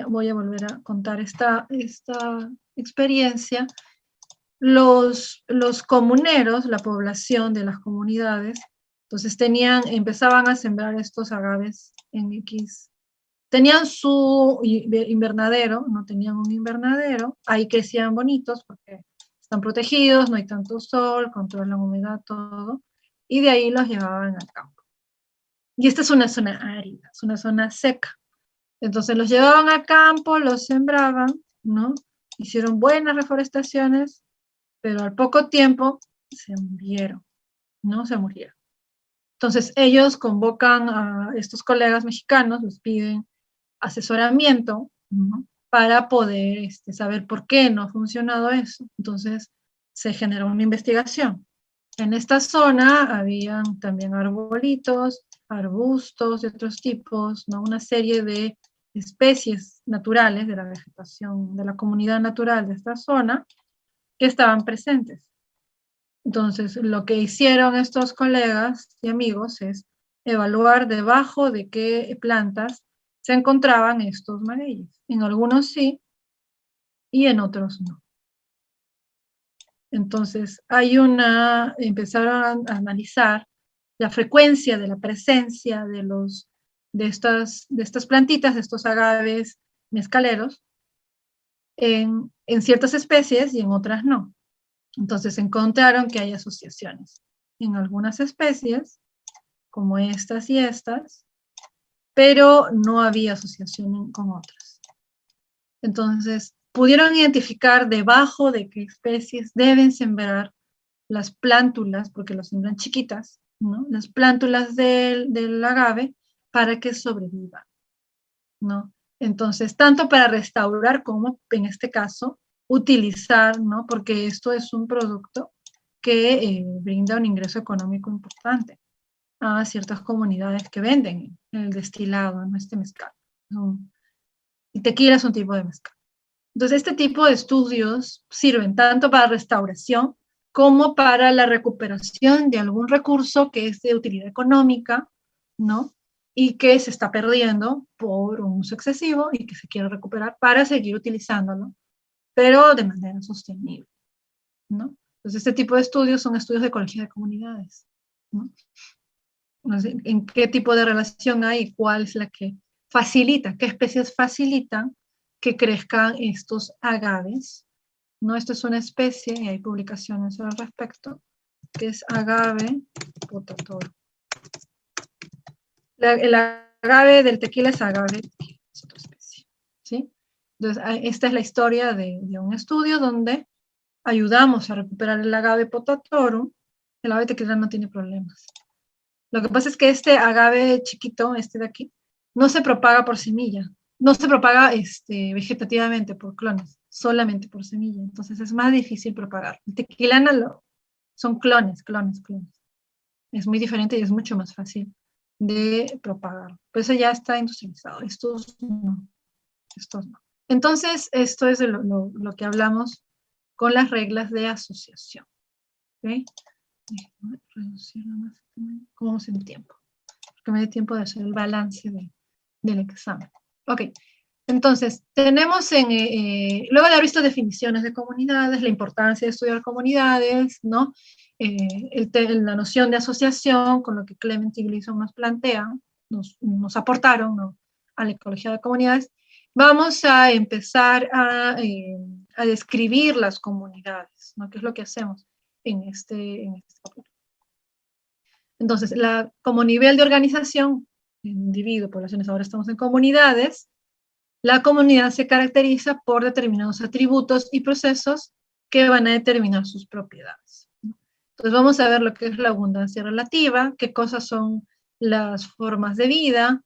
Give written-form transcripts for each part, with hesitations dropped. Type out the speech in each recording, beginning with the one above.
voy a volver a contar esta experiencia. Los comuneros, la población de las comunidades, entonces empezaban a sembrar estos agaves en X. Tenían su invernadero, no tenían un invernadero, ahí crecían bonitos porque están protegidos, no hay tanto sol, controlan la humedad, todo, y de ahí los llevaban al campo. Y esta es una zona árida, es una zona seca. Entonces los llevaban al campo, los sembraban, ¿no? Hicieron buenas reforestaciones, pero al poco tiempo se murieron, ¿no? Se murieron. Entonces ellos convocan a estos colegas mexicanos, les piden asesoramiento, ¿no? Para poder saber por qué no ha funcionado eso. Entonces se generó una investigación. En esta zona habían también arbolitos, arbustos de otros tipos, ¿no? Una serie de especies naturales de la vegetación, de la comunidad natural de esta zona, que estaban presentes. Entonces, lo que hicieron estos colegas y amigos es evaluar debajo de qué plantas se encontraban estos magueyes. En algunos sí, y en otros no. Entonces, empezaron a analizar la frecuencia de la presencia de estas plantitas, de estos agaves mezcaleros, en ciertas especies y en otras no. Entonces encontraron que hay asociaciones en algunas especies, como estas y estas, pero no había asociación con otras. Entonces pudieron identificar debajo de qué especies deben sembrar las plántulas, porque las sembran chiquitas, ¿no? Las plántulas del agave para que sobrevivan, ¿no? Entonces, tanto para restaurar como, en este caso, utilizar, ¿no? Porque esto es un producto que brinda un ingreso económico importante a ciertas comunidades que venden el destilado, ¿no? Este mezcal. Y tequila es un tipo de mezcal. Entonces, este tipo de estudios sirven tanto para restauración como para la recuperación de algún recurso que es de utilidad económica, ¿no? Y que se está perdiendo por un uso excesivo y que se quiere recuperar para seguir utilizándolo, pero de manera sostenible, ¿no? Entonces, este tipo de estudios son estudios de ecología de comunidades, ¿no? Entonces, ¿en qué tipo de relación hay y cuál es la que facilita, qué especies facilitan que crezcan estos agaves, ¿no? Esto es una especie, y hay publicaciones al respecto, que es agave potatoro. El agave del tequila es agave, es otra especie, ¿sí? Entonces, esta es la historia de un estudio donde ayudamos a recuperar el agave potatorum. El agave tequila no tiene problemas. Lo que pasa es que este agave chiquito, este de aquí, no se propaga por semilla, no se propaga vegetativamente por clones, solamente por semilla. Entonces es más difícil propagar. El tequilana son clones. Es muy diferente y es mucho más fácil de propagar. Pero eso ya está industrializado. Estos no. Entonces, esto es de lo que hablamos con las reglas de asociación. ¿Okay? Déjame reducirlo más. ¿Cómo vamos en tiempo? Porque me dé tiempo de hacer el balance del examen. Ok, entonces, tenemos luego de haber visto definiciones de comunidades, la importancia de estudiar comunidades, ¿no? La noción de asociación, con lo que Clement y Gleason nos plantean, nos aportaron, ¿no?, a la ecología de comunidades. Vamos a empezar a describir las comunidades, ¿no? ¿Qué es lo que hacemos en este capítulo? Entonces, como nivel de organización, individuo, poblaciones, ahora estamos en comunidades, la comunidad se caracteriza por determinados atributos y procesos que van a determinar sus propiedades. Entonces vamos a ver lo que es la abundancia relativa, qué cosas son las formas de vida,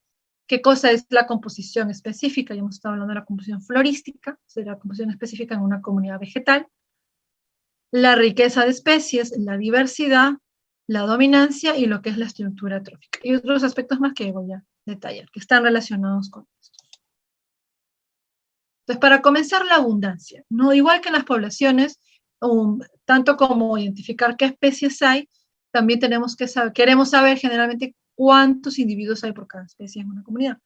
qué cosa es la composición específica, ya hemos estado hablando de la composición florística, o sea, la composición específica en una comunidad vegetal, la riqueza de especies, la diversidad, la dominancia y lo que es la estructura trófica. Y otros aspectos más que voy a detallar, que están relacionados con esto. Entonces, para comenzar, la abundancia, ¿no? Igual que en las poblaciones, tanto como identificar qué especies hay, también queremos saber generalmente cuántos individuos hay por cada especie en una comunidad.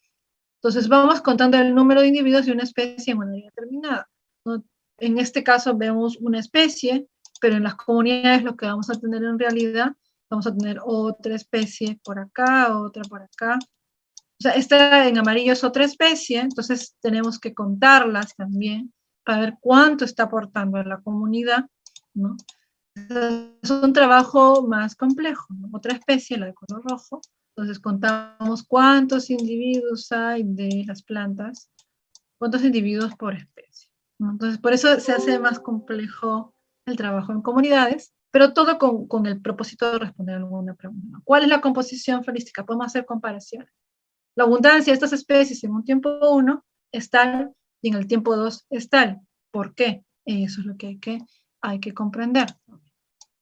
Entonces vamos contando el número de individuos de una especie en una área determinada, ¿no? En este caso vemos una especie, pero en las comunidades lo que vamos a tener en realidad, vamos a tener otra especie por acá, otra por acá. O sea, esta en amarillo es otra especie, entonces tenemos que contarlas también para ver cuánto está aportando a la comunidad, ¿no? Es un trabajo más complejo, ¿no? Otra especie, la de color rojo, entonces contamos cuántos individuos hay de las plantas, cuántos individuos por especie, ¿no? Entonces, por eso se hace más complejo el trabajo en comunidades, pero todo con el propósito de responder a alguna pregunta, ¿no? ¿Cuál es la composición florística? Podemos hacer comparaciones. La abundancia de estas especies en un tiempo 1 es tal y en el tiempo 2 es tal. ¿Por qué? Eso es lo que hay que comprender.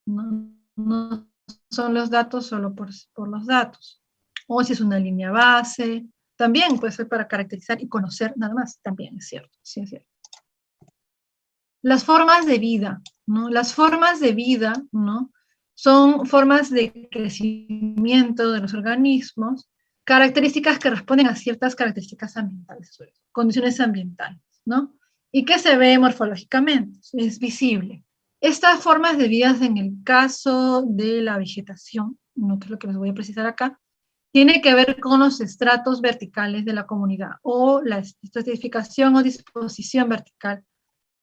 No son los datos solo por los datos. O si es una línea base, también puede ser para caracterizar y conocer nada más, también es cierto, sí es cierto. Las formas de vida, ¿no? Las formas de vida, ¿no? Son formas de crecimiento de los organismos, características que responden a ciertas características ambientales, condiciones ambientales, ¿no? ¿Y qué se ve morfológicamente? Es visible. Estas formas de vida, en el caso de la vegetación, ¿no? Que es lo que les voy a precisar acá, tiene que ver con los estratos verticales de la comunidad o la estratificación o disposición vertical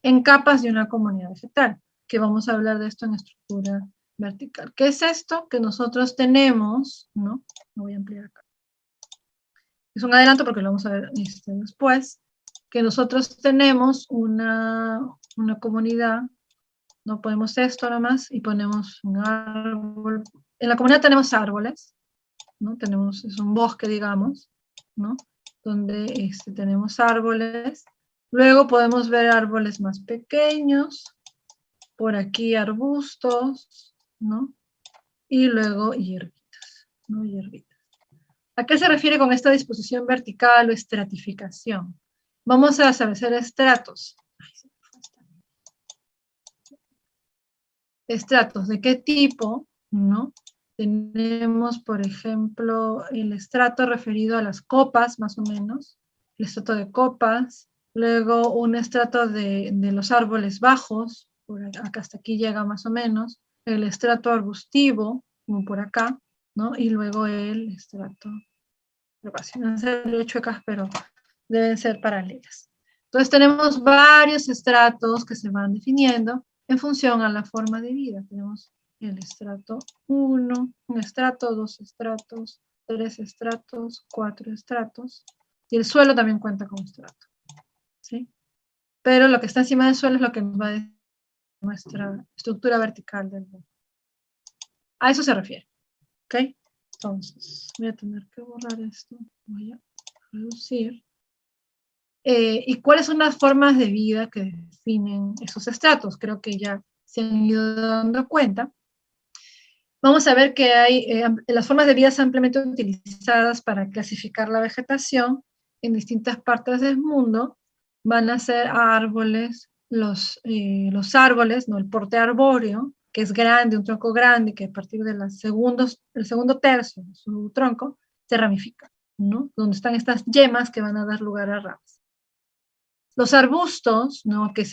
en capas de una comunidad vegetal, que vamos a hablar de esto en estructura vertical. ¿Qué es esto? Que nosotros tenemos, ¿no? Lo voy a ampliar acá. Es un adelanto porque lo vamos a ver después, que nosotros tenemos una comunidad, no ponemos esto nada más y ponemos un árbol. En la comunidad tenemos árboles, ¿no? Es un bosque, digamos, ¿no? Donde tenemos árboles. Luego podemos ver árboles más pequeños, por aquí arbustos, ¿no? Y luego hierbitas, ¿no? Hierbitas. ¿A qué se refiere con esta disposición vertical o estratificación? Vamos a establecer estratos. Estratos, ¿de qué tipo? ¿No? Tenemos, por ejemplo, el estrato referido a las copas, más o menos, el estrato de copas, luego un estrato de los árboles bajos, por acá hasta aquí llega más o menos, el estrato arbustivo, como por acá, ¿no? Y luego el estrato, no sé chuecas, pero deben ser paralelas. Entonces tenemos varios estratos que se van definiendo en función a la forma de vida. Tenemos el estrato 1, un estrato, 2 estratos, 3 estratos, 4 estratos, y el suelo también cuenta como estrato, ¿sí? Pero lo que está encima del suelo es lo que nos va a decir nuestra estructura vertical del mundo. A eso se refiere, ¿ok? Entonces, voy a tener que borrar esto, voy a reducir. ¿Y cuáles son las formas de vida que definen esos estratos? Creo que ya se han ido dando cuenta. Vamos a ver que hay las formas de vida ampliamente utilizadas para clasificar la vegetación en distintas partes del mundo. Van a ser árboles, los árboles, ¿no? El porte arbóreo, que es grande, un tronco grande, que a partir del segundo tercio de su tronco se ramifica, ¿no? Donde están estas yemas que van a dar lugar a ramas. Los arbustos, ¿no? que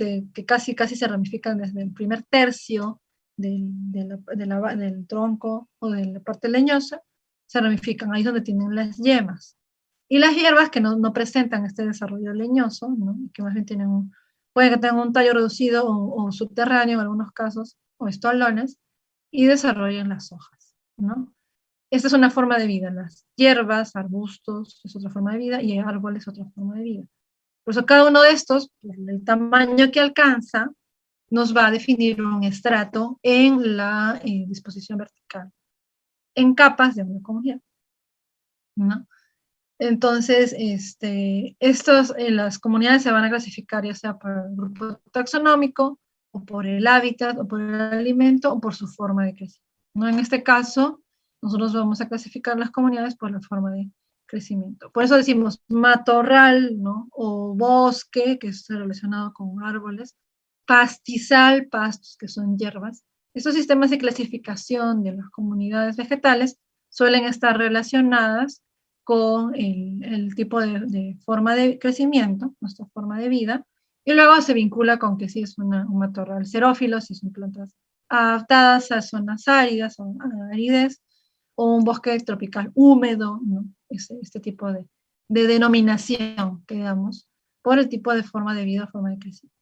casi se ramifican desde el primer tercio del tronco o de la parte leñosa, se ramifican, ahí es donde tienen las yemas. Y las hierbas que no presentan este desarrollo leñoso, ¿no? Que más bien pueden que tengan un tallo reducido o subterráneo en algunos casos, o estolones, y desarrollan las hojas, ¿no? Esta es una forma de vida. Las hierbas, arbustos, es otra forma de vida, y árboles es otra forma de vida. Por eso cada uno de estos, por el tamaño que alcanza, nos va a definir un estrato en la disposición vertical, en capas de una comunidad, ¿no? Entonces, las comunidades se van a clasificar ya sea por el grupo taxonómico, o por el hábitat, o por el alimento, o por su forma de crecimiento, ¿no? En este caso, nosotros vamos a clasificar las comunidades por la forma de crecimiento. Por eso decimos matorral, ¿no? O bosque, que es relacionado con árboles, pastizal, pastos, que son hierbas. Estos sistemas de clasificación de las comunidades vegetales suelen estar relacionadas con el tipo de forma de crecimiento, nuestra forma de vida, y luego se vincula con que si es un matorral xerófilo, si son plantas adaptadas a zonas áridas o a aridez, o un bosque tropical húmedo, ¿no? Este tipo de denominación que damos por el tipo de forma de vida, forma de crecimiento.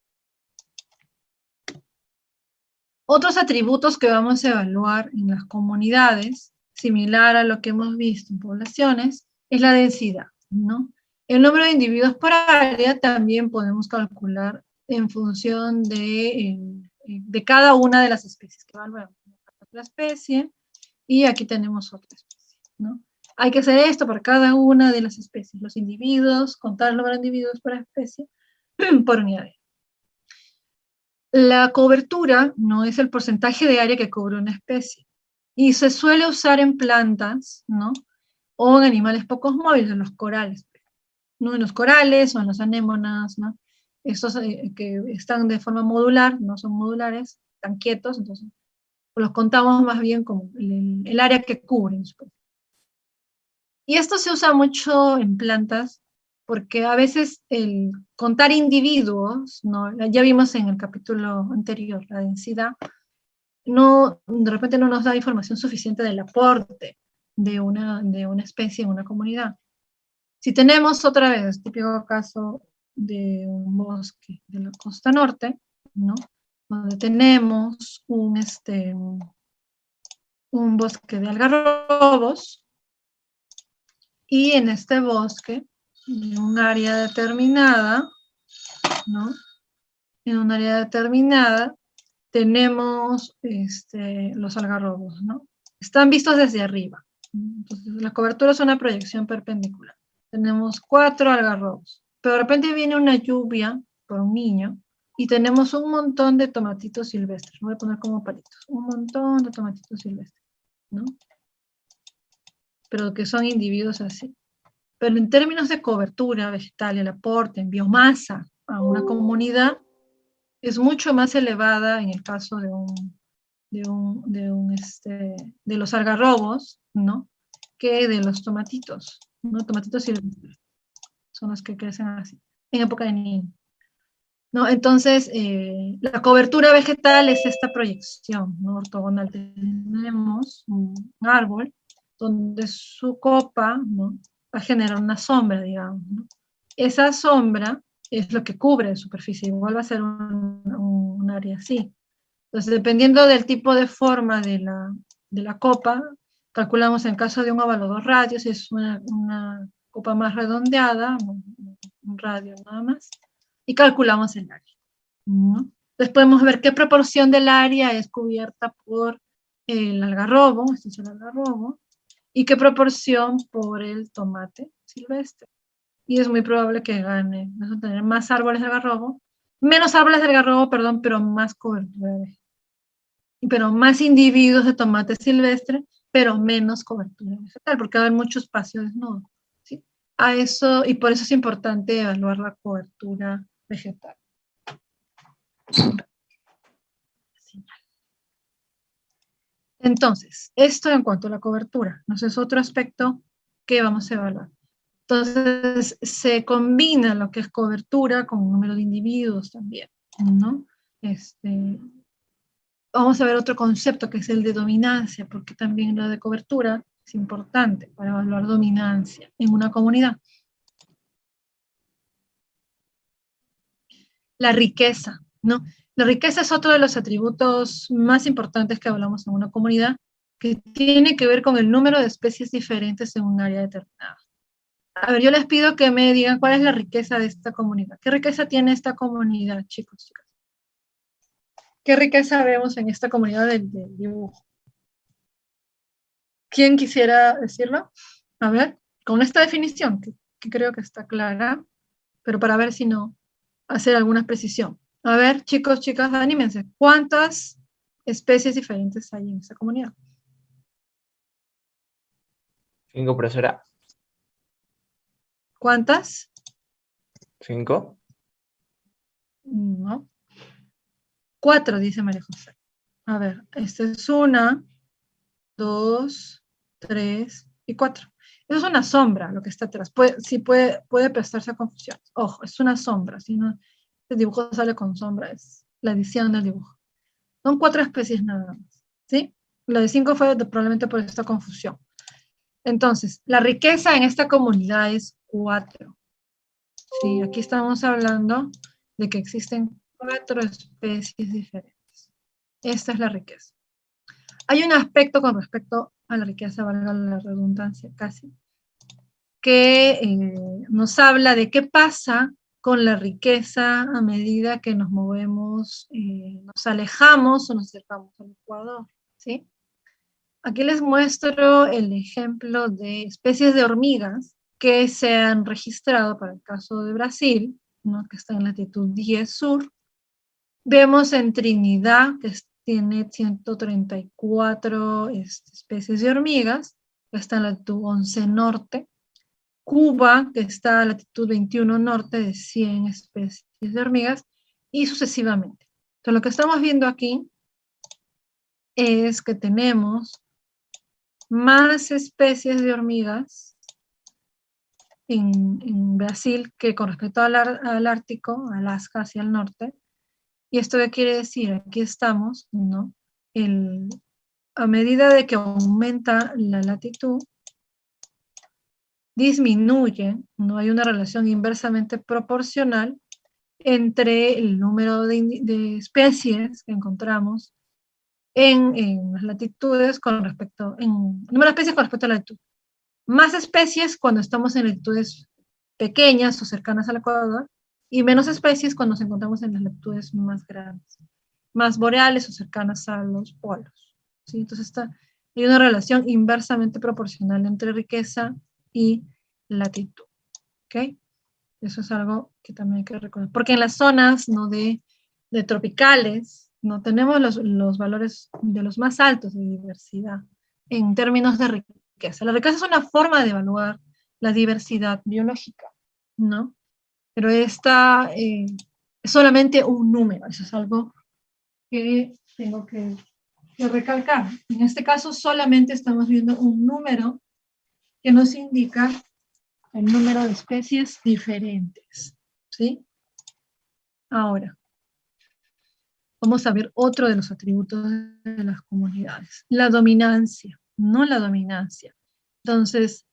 Otros atributos que vamos a evaluar en las comunidades, similar a lo que hemos visto en poblaciones, es la densidad, ¿no? El número de individuos por área también podemos calcular en función de cada una de las especies que evaluamos. La especie, y aquí tenemos otra especie, ¿no? Hay que hacer esto para cada una de las especies, los individuos, contar el número de individuos por especie, por unidad. La cobertura no es el porcentaje de área que cubre una especie, y se suele usar en plantas, ¿no? O en animales pocos móviles, en los corales, ¿no? En los corales o en las anémonas, ¿no? Estos que están de forma modular, no son modulares, están quietos, entonces los contamos más bien como el área que cubren. Y esto se usa mucho en plantas porque a veces el contar individuos, ¿no? Ya vimos en el capítulo anterior, la densidad, no, de repente no nos da información suficiente del aporte de una especie en una comunidad. Si tenemos otra vez, típico caso de un bosque de la costa norte, ¿no? Donde tenemos un bosque de algarrobos, y en este bosque, en un área determinada, ¿no? En un área determinada tenemos los algarrobos, ¿no? Están vistos desde arriba. Entonces, la cobertura es una proyección perpendicular. Tenemos 4 algarrobos, pero de repente viene una lluvia por un niño y tenemos un montón de tomatitos silvestres. Voy a poner como palitos. Un montón de tomatitos silvestres, ¿no? Pero que son individuos así. Pero en términos de cobertura vegetal, el aporte en biomasa a una comunidad es mucho más elevada en el caso de los algarrobos, ¿no? Que de los tomatitos, ¿no? Tomatitos silvestres son los que crecen así, en época de niño, ¿no? Entonces, la cobertura vegetal es esta proyección, ¿no? Ortogonal. Tenemos un árbol donde su copa, ¿no? Va a generar una sombra, digamos, ¿no? Esa sombra es lo que cubre la superficie, igual va a ser un área así. Entonces, dependiendo del tipo de forma de la copa, calculamos en caso de un óvalo 2 radios, si es una copa más redondeada, un radio nada más, y calculamos el área, ¿no? Entonces podemos ver qué proporción del área es cubierta por el algarrobo, este es el algarrobo, y qué proporción por el tomate silvestre. Y es muy probable que gane. Vamos a tener más árboles de algarrobo, menos árboles de algarrobo, perdón, pero más cobertura vegetal. Pero más individuos de tomate silvestre, pero menos cobertura vegetal, porque va a haber mucho espacio desnudo, ¿sí? A eso, y por eso es importante evaluar la cobertura vegetal. Entonces, esto en cuanto a la cobertura, ¿no? Es otro aspecto que vamos a evaluar. Entonces, se combina lo que es cobertura con un número de individuos también, ¿no? Vamos a ver otro concepto que es el de dominancia, porque también lo de cobertura es importante para evaluar dominancia en una comunidad. La riqueza, ¿no? La riqueza es otro de los atributos más importantes que hablamos en una comunidad, que tiene que ver con el número de especies diferentes en un área determinada. A ver, yo les pido que me digan cuál es la riqueza de esta comunidad. ¿Qué riqueza tiene esta comunidad, chicos, chicas? ¿Qué riqueza vemos en esta comunidad del dibujo? ¿Quién quisiera decirlo? A ver, con esta definición, que creo que está clara, pero para ver si no, hacer alguna precisión. A ver, chicos, chicas, anímense. ¿Cuántas especies diferentes hay en esta comunidad? 5, profesora. ¿Cuántas? 5. No. 4, dice María José. A ver, esta es 1, 2, 3 y 4. Eso es una sombra, lo que está atrás. Sí puede prestarse a confusión. Ojo, es una sombra. Si no, el dibujo sale con sombra, es la edición del dibujo. Son 4 especies nada más, ¿sí? Lo de 5 fue probablemente por esta confusión. Entonces, la riqueza en esta comunidad es 4. Sí, aquí estamos hablando de que existen 4 especies diferentes. Esta es la riqueza. Hay un aspecto con respecto a la riqueza, valga la redundancia casi, que nos habla de qué pasa con la riqueza a medida que nos movemos, nos alejamos o nos acercamos al Ecuador, ¿sí? Aquí les muestro el ejemplo de especies de hormigas que se han registrado para el caso de Brasil, ¿no? Que está en latitud 10 sur. Vemos en Trinidad, que tiene 134 especies de hormigas, que está en latitud 11 norte. Cuba, que está a latitud 21 norte, de 100 especies de hormigas, y sucesivamente. Entonces, lo que estamos viendo aquí es que tenemos más especies de hormigas en Brasil que con respecto al Ártico, Alaska hacia el norte. ¿Y esto qué quiere decir? Aquí estamos, ¿no? A medida de que aumenta la latitud, disminuye, ¿no? Hay una relación inversamente proporcional entre el número de especies que encontramos en las latitudes con respecto, número de especies con respecto a la latitud. Más especies cuando estamos en latitudes pequeñas o cercanas al Ecuador, y menos especies cuando nos encontramos en las latitudes más grandes, más boreales o cercanas a los polos, ¿sí? Entonces hay una relación inversamente proporcional entre riqueza y latitud, ¿ok? Eso es algo que también hay que recordar, porque en las zonas, ¿no? de tropicales, no tenemos los valores de los más altos de diversidad en términos de riqueza. La riqueza es una forma de evaluar la diversidad biológica, ¿no? Pero esta es solamente un número, eso es algo que tengo que recalcar. En este caso solamente estamos viendo un número que nos indica el número de especies diferentes, ¿sí? Ahora, vamos a ver otro de los atributos de las comunidades, la dominancia, no la dominancia. Entonces,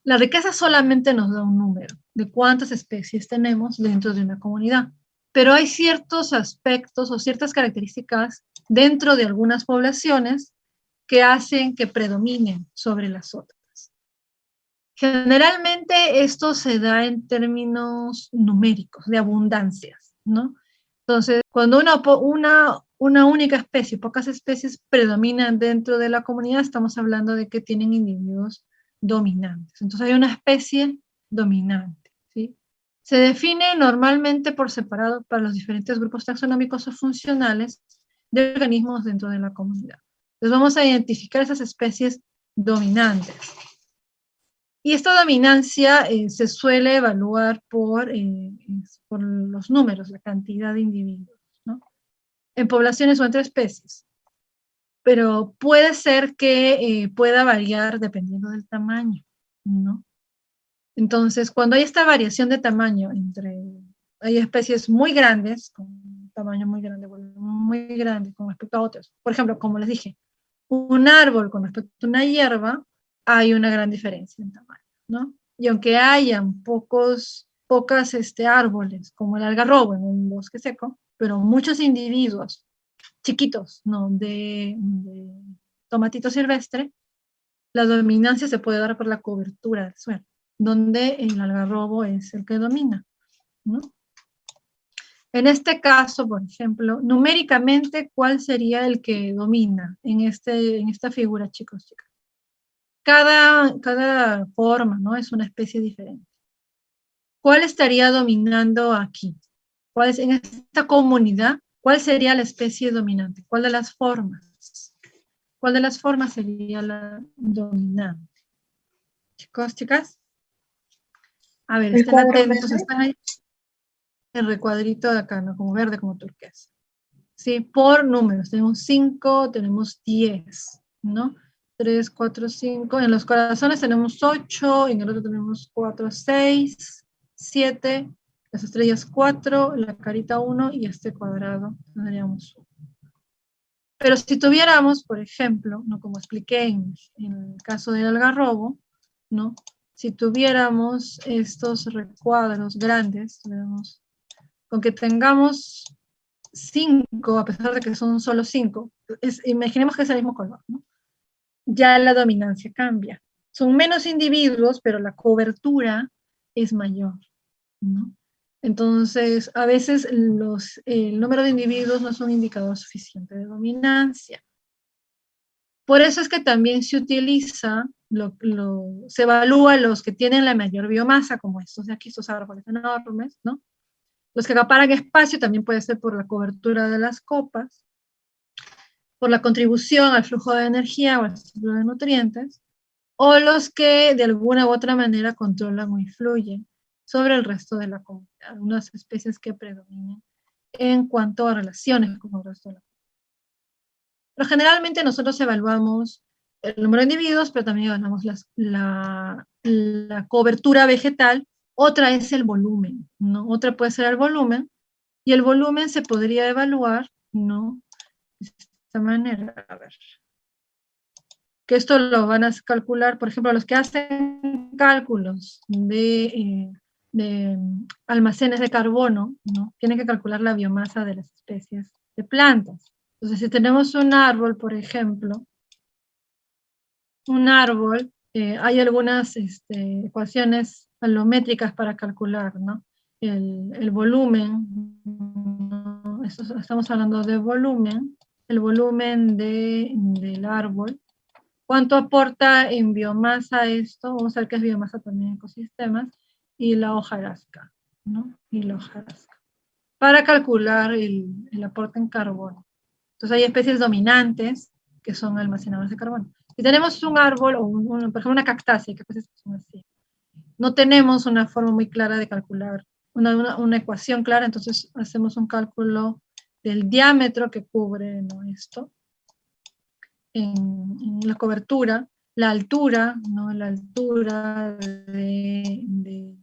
la riqueza solamente nos da un número de cuántas especies tenemos dentro de una comunidad, pero hay ciertos aspectos o ciertas características dentro de algunas poblaciones que hacen que predominen sobre las otras. Generalmente esto se da en términos numéricos, de abundancias, ¿no? Entonces, cuando una única especie, pocas especies predominan dentro de la comunidad, estamos hablando de que tienen individuos dominantes. Entonces hay una especie dominante, ¿sí? Se define normalmente por separado para los diferentes grupos taxonómicos o funcionales de organismos dentro de la comunidad. Entonces vamos a identificar esas especies dominantes. Y esta dominancia se suele evaluar por los números, la cantidad de individuos, ¿no? En poblaciones o entre especies. Pero puede ser que pueda variar dependiendo del tamaño, ¿no? Entonces, cuando hay esta variación de tamaño hay especies muy grandes, con un tamaño muy grande, muy grande con respecto a otros. Por ejemplo, como les dije, un árbol con respecto a una hierba, hay una gran diferencia en tamaño, ¿no? Y aunque hayan pocas árboles, como el algarrobo en un bosque seco, pero muchos individuos chiquitos, ¿no? de tomatito silvestre, la dominancia se puede dar por la cobertura del suelo, donde el algarrobo es el que domina, ¿no? En este caso, por ejemplo, numéricamente, ¿cuál sería el que domina en esta figura, chicos, chicas? Cada forma, ¿no? Es una especie diferente. ¿Cuál estaría dominando aquí? En esta comunidad, cuál sería la especie dominante? ¿Cuál de las formas? ¿Cuál de las formas sería la dominante? Chicos, chicas. A ver, El estén cuadro atentos, verde. están ahí. El recuadrito de acá, ¿no? Como verde, como turquesa. Sí, por números. Tenemos 5, tenemos 10, ¿no? 3, 4, 5. En los corazones tenemos 8, en el otro tenemos 4, 6, 7, las estrellas 4, la carita 1 y este cuadrado tendríamos 1. Pero si tuviéramos, por ejemplo, ¿no? Como expliqué en el caso del algarrobo, ¿no? Si tuviéramos estos recuadros grandes, digamos, con que tengamos 5, a pesar de que son solo 5, imaginemos que es el mismo color, ¿no? Ya la dominancia cambia. Son menos individuos, pero la cobertura es mayor, ¿no? Entonces, a veces el número de individuos no es un indicador suficiente de dominancia. Por eso es que también se utiliza, se evalúa los que tienen la mayor biomasa, como estos de aquí, estos árboles enormes, ¿no? Los que acaparan espacio también puede ser por la cobertura de las copas, por la contribución al flujo de energía o al ciclo de nutrientes, o los que de alguna u otra manera controlan o influyen sobre el resto de la comunidad, unas especies que predominan en cuanto a relaciones con el resto de la comunidad. Pero generalmente nosotros evaluamos el número de individuos, pero también evaluamos la cobertura vegetal. Otra es el volumen, ¿no? Otra puede ser el volumen, y el volumen se podría evaluar, ¿no? De esta manera, a ver. Que esto lo van a calcular, por ejemplo, los que hacen cálculos de almacenes de carbono, ¿no? Tienen que calcular la biomasa de las especies de plantas. Entonces, si tenemos un árbol, por ejemplo, un árbol, hay algunas ecuaciones alométricas para calcular, ¿no? El volumen, ¿no? Estamos hablando de volumen, el volumen del árbol. ¿Cuánto aporta en biomasa esto? Vamos a ver qué es biomasa también en ecosistemas. Y la hojarasca, ¿no? Y la hojarasca. Para calcular el aporte en carbono. Entonces hay especies dominantes que son almacenadores de carbono. Si tenemos un árbol, o por ejemplo una cactácea, que pues son así, no tenemos una forma muy clara de calcular, una ecuación clara, entonces hacemos un cálculo del diámetro que cubre, ¿no? Esto. En la cobertura, la altura, ¿no? La altura de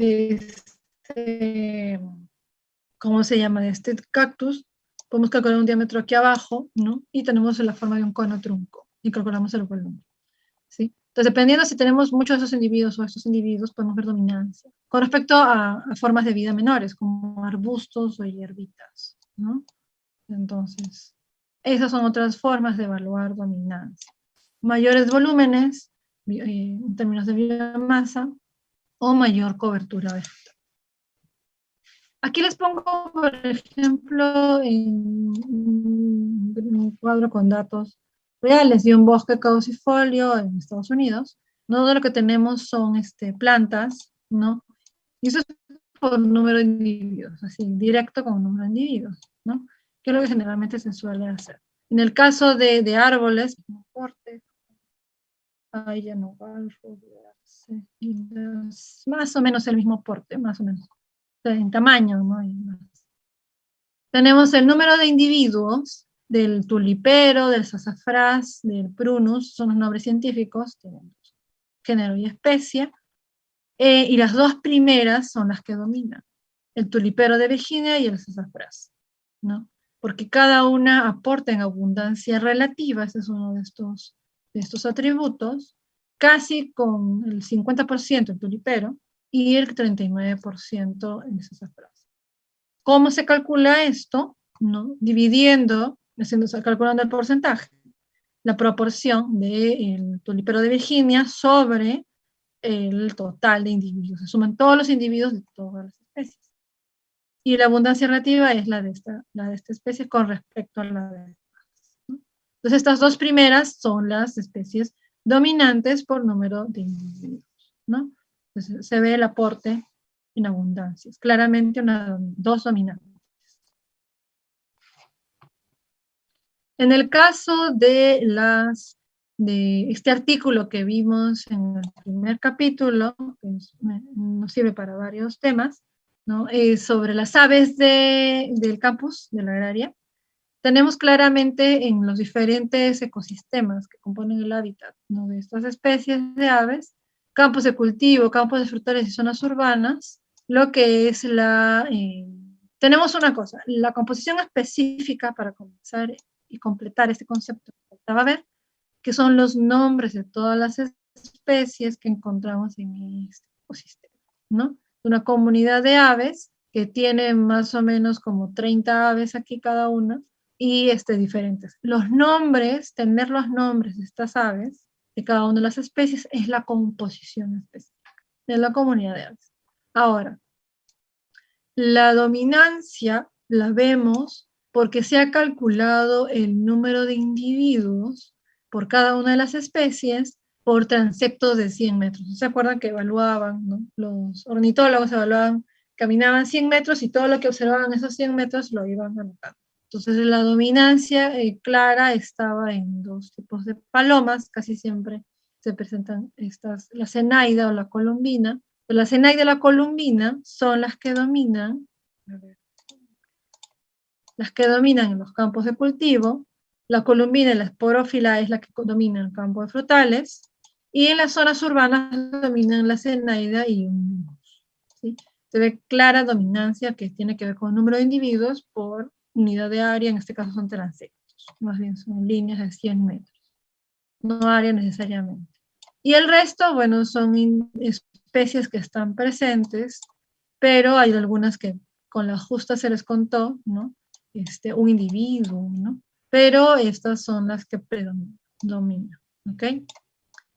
este, ¿cómo se llama? De este cactus. Podemos calcular un diámetro aquí abajo, ¿no? Y tenemos la forma de un cono trunco y calculamos el volumen, ¿sí? Entonces, dependiendo si tenemos muchos de esos individuos o estos individuos, podemos ver dominancia. Con respecto a formas de vida menores, como arbustos o hierbitas, ¿no? Entonces, esas son otras formas de evaluar dominancia. Mayores volúmenes, en términos de biomasa, o mayor cobertura vegetal. Aquí les pongo, por ejemplo, en un cuadro con datos reales de un bosque caducifolio en Estados Unidos. No, lo que tenemos son plantas, ¿no? Y eso es por número de individuos, así, directo con número de individuos, ¿no? Que es lo que generalmente se suele hacer. En el caso de árboles, porte, ahí ya no va a rodearse, más o menos el mismo porte, más o menos, en tamaño, ¿no? Tenemos el número de individuos del tulipero, del sasafrás, del prunus, son los nombres científicos, tenemos género y especie, y las dos primeras son las que dominan, el tulipero de Virginia y el sasafrás, ¿no? Porque cada una aporta en abundancia relativa, ese es uno de estos atributos, casi con el 50% el tulipero y el 39% el sasafrás. ¿Cómo se calcula esto? ¿No? Dividiendo, calculando el porcentaje, la proporción del tulipero de Virginia sobre el total de individuos. Se suman todos los individuos de todas las especies. Y la abundancia relativa es la de esta especie con respecto a la de estas, ¿no? Entonces, estas dos primeras son las especies dominantes por número de individuos, ¿no? Entonces, se ve el aporte en abundancias. Claramente dos dominantes. En el caso de este artículo que vimos en el primer capítulo, que nos sirve para varios temas, ¿no? Sobre las aves del campus, de la agraria, tenemos claramente en los diferentes ecosistemas que componen el hábitat, ¿no?, de estas especies de aves, campos de cultivo, campos de frutales y zonas urbanas, lo que es tenemos una cosa, la composición específica para comenzar y completar este concepto que faltaba ver, que son los nombres de todas las especies que encontramos en este ecosistema, ¿no? Una comunidad de aves que tiene más o menos como 30 aves aquí cada una, y diferentes. Los nombres, tener los nombres de estas aves, de cada una de las especies, es la composición específica de la comunidad de aves. Ahora, la dominancia la vemos porque se ha calculado el número de individuos por cada una de las especies por transeptos de 100 metros. ¿Se acuerdan que evaluaban, ¿no? Los ornitólogos evaluaban, caminaban 100 metros y todo lo que observaban esos 100 metros lo iban anotando. Entonces la dominancia clara estaba en dos tipos de palomas, casi siempre se presentan la cenaida o la colombina. La cenaida y la columbina son las que dominan, en los campos de cultivo. La columbina y la esporófila es la que domina el campo de frutales, y en las zonas urbanas dominan la cenaida y hongos, ¿sí? Se ve clara dominancia que tiene que ver con el número de individuos por unidad de área, en este caso son transectos, más bien son líneas de 100 metros, no área necesariamente. Y el resto, bueno, son especies que están presentes, pero hay algunas que con la justa se les contó, ¿no? Un individuo, ¿no? Pero estas son las que predominan, ¿ok?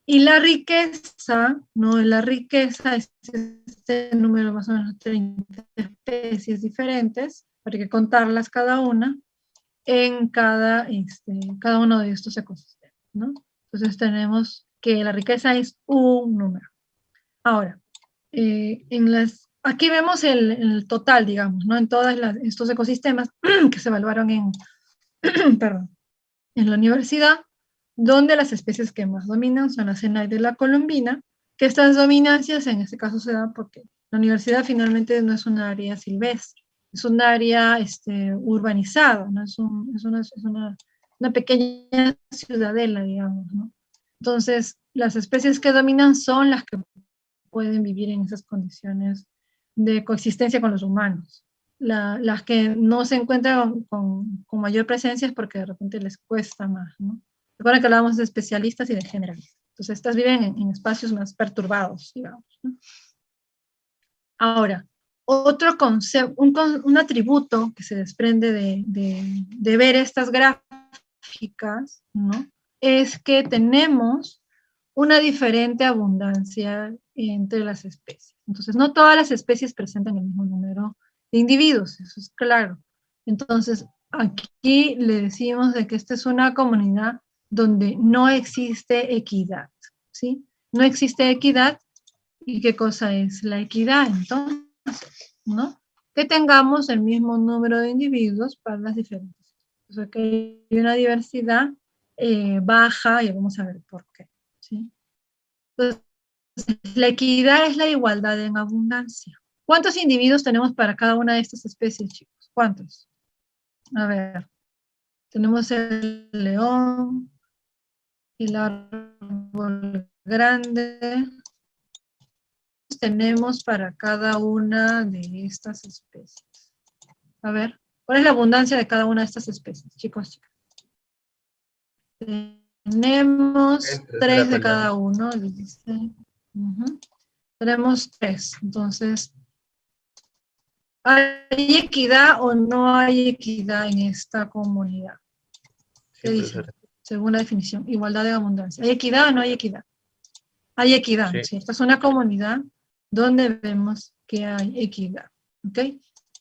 Y la riqueza, ¿no? La riqueza es este número más o menos 30 especies diferentes, hay que contarlas cada una en cada uno de estos ecosistemas, ¿no? Entonces tenemos que la riqueza es un número. Ahora, aquí vemos el total, digamos, ¿no? En todos estos ecosistemas que se evaluaron perdón, en la universidad, donde las especies que más dominan son la cenaida y la columbina, que estas dominancias en este caso se dan porque la universidad finalmente no es un área silvestre, es un área urbanizada, ¿no? Es una pequeña ciudadela, digamos, ¿no? Entonces, las especies que dominan son las que pueden vivir en esas condiciones de coexistencia con los humanos. Las que no se encuentran con mayor presencia es porque de repente les cuesta más, ¿no? Recuerden que hablábamos de especialistas y de generalistas. Entonces, estas viven en espacios más perturbados, digamos, ¿no? Ahora, otro concepto, un atributo que se desprende de ver estas gráficas, ¿no? Es que tenemos una diferente abundancia entre las especies. Entonces, no todas las especies presentan el mismo número de individuos, eso es claro. Entonces, aquí le decimos de que esta es una comunidad donde no existe equidad, ¿sí? No existe equidad. ¿Y qué cosa es la equidad? Entonces, ¿no? Que tengamos el mismo número de individuos para las diferentes. O sea, que hay una diversidad baja, y vamos a ver por qué, ¿sí? Entonces, la equidad es la igualdad en abundancia. ¿Cuántos individuos tenemos para cada una de estas especies, chicos? ¿Cuántos? A ver, tenemos el león, el árbol grande. Tenemos para cada una de estas especies. A ver, ¿cuál es la abundancia de cada una de estas especies, chicos? Tenemos 3 de cada uno. Tenemos 3. Entonces, ¿hay equidad o no hay equidad en esta comunidad? ¿Qué dice? Según la definición, igualdad de abundancia. ¿Hay equidad o no hay equidad? Hay equidad, sí. ¿Cierto? Es una comunidad donde vemos que hay equidad, ¿ok?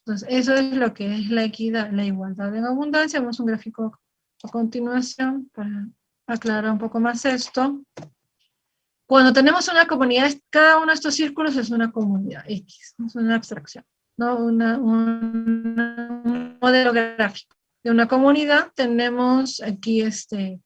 Entonces, eso es lo que es la equidad, la igualdad en abundancia. Vemos un gráfico a continuación para aclarar un poco más esto. Cuando tenemos una comunidad, cada uno de estos círculos es una comunidad X, es una abstracción, ¿no? Un modelo gráfico de una comunidad. Tenemos aquí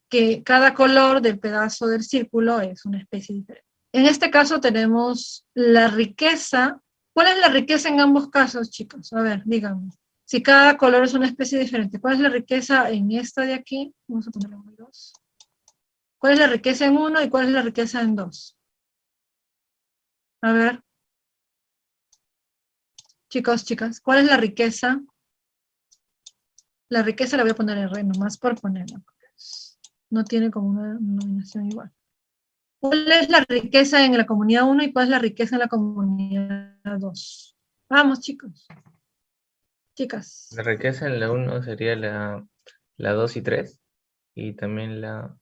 que cada color del pedazo del círculo es una especie diferente. En este caso tenemos la riqueza. ¿Cuál es la riqueza en ambos casos, chicos? A ver, díganme. Si cada color es una especie diferente, ¿cuál es la riqueza en esta de aquí? Vamos a ponerle 1 y 2. ¿Cuál es la riqueza en 1 y cuál es la riqueza en 2? A ver. Chicos, chicas, ¿cuál es la riqueza? La riqueza la voy a poner en re, nomás por ponerla. No tiene como una denominación igual. ¿Cuál es la riqueza en la comunidad 1 y cuál es la riqueza en la comunidad 2? Vamos, chicos. Chicas. La riqueza en la 1 sería la 2 y 3. Y también la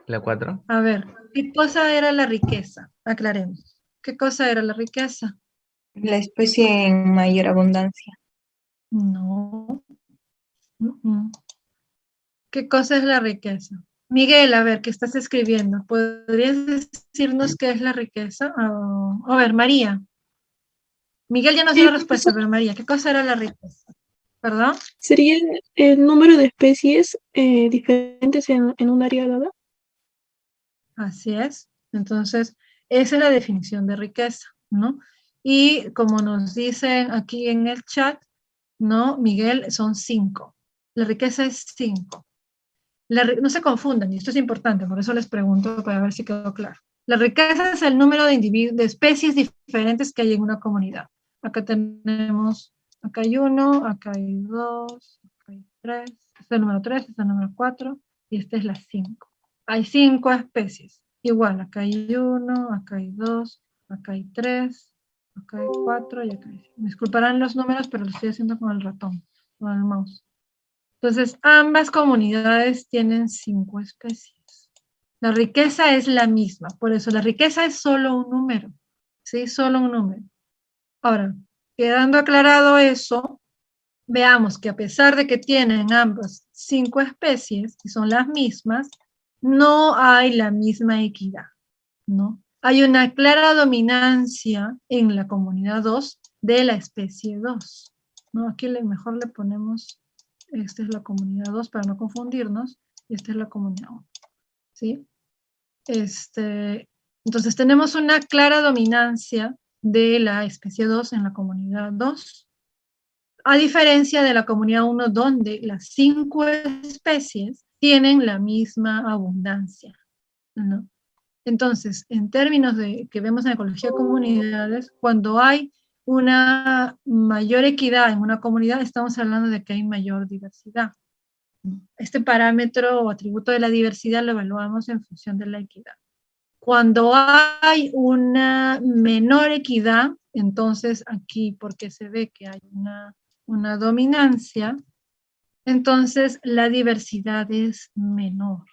4. A ver, ¿qué cosa era la riqueza? Aclaremos. ¿Qué cosa era la riqueza? La especie en mayor abundancia. No. ¿Qué cosa es la riqueza? Miguel, a ver, ¿qué estás escribiendo? ¿Podrías decirnos qué es la riqueza? A ver, María. Miguel ya nos dio Sí, la respuesta, pero María, ¿qué cosa era la riqueza? ¿Perdón? sería el número de especies diferentes en un área dada. Así es. Entonces, esa es la definición de riqueza, ¿no? Y como nos dicen aquí en el chat, ¿no? Miguel, son 5. La riqueza es 5. No se confundan, y esto es importante, por eso les pregunto para ver si quedó claro. La riqueza es el número de especies diferentes que hay en una comunidad. Acá tenemos, acá hay 1, acá hay 2, acá hay 3, este es el número 3, este es el número 4, y esta es la 5. Hay 5 especies. Igual, acá hay 1, acá hay 2, acá hay 3, acá hay 4 y acá hay 5. Me disculparán los números, pero lo estoy haciendo con el ratón, con el mouse. Entonces, ambas comunidades tienen 5 especies. La riqueza es la misma, por eso la riqueza es solo un número, ¿sí? Solo un número. Ahora, quedando aclarado eso, veamos que a pesar de que tienen ambas 5 especies, y son las mismas, no hay la misma equidad, ¿no? Hay una clara dominancia en la comunidad 2 de la especie 2, ¿no? Aquí mejor le ponemos, esta es la comunidad 2 para no confundirnos, y esta es la comunidad 1, ¿sí? Entonces tenemos una clara dominancia de la especie 2 en la comunidad 2, a diferencia de la comunidad 1 donde las 5 especies tienen la misma abundancia, ¿no? Entonces, en términos de que vemos en ecología de comunidades, cuando hay una mayor equidad en una comunidad, estamos hablando de que hay mayor diversidad. Este parámetro o atributo de la diversidad lo evaluamos en función de la equidad. Cuando hay una menor equidad, entonces aquí, porque se ve que hay una dominancia, entonces la diversidad es menor,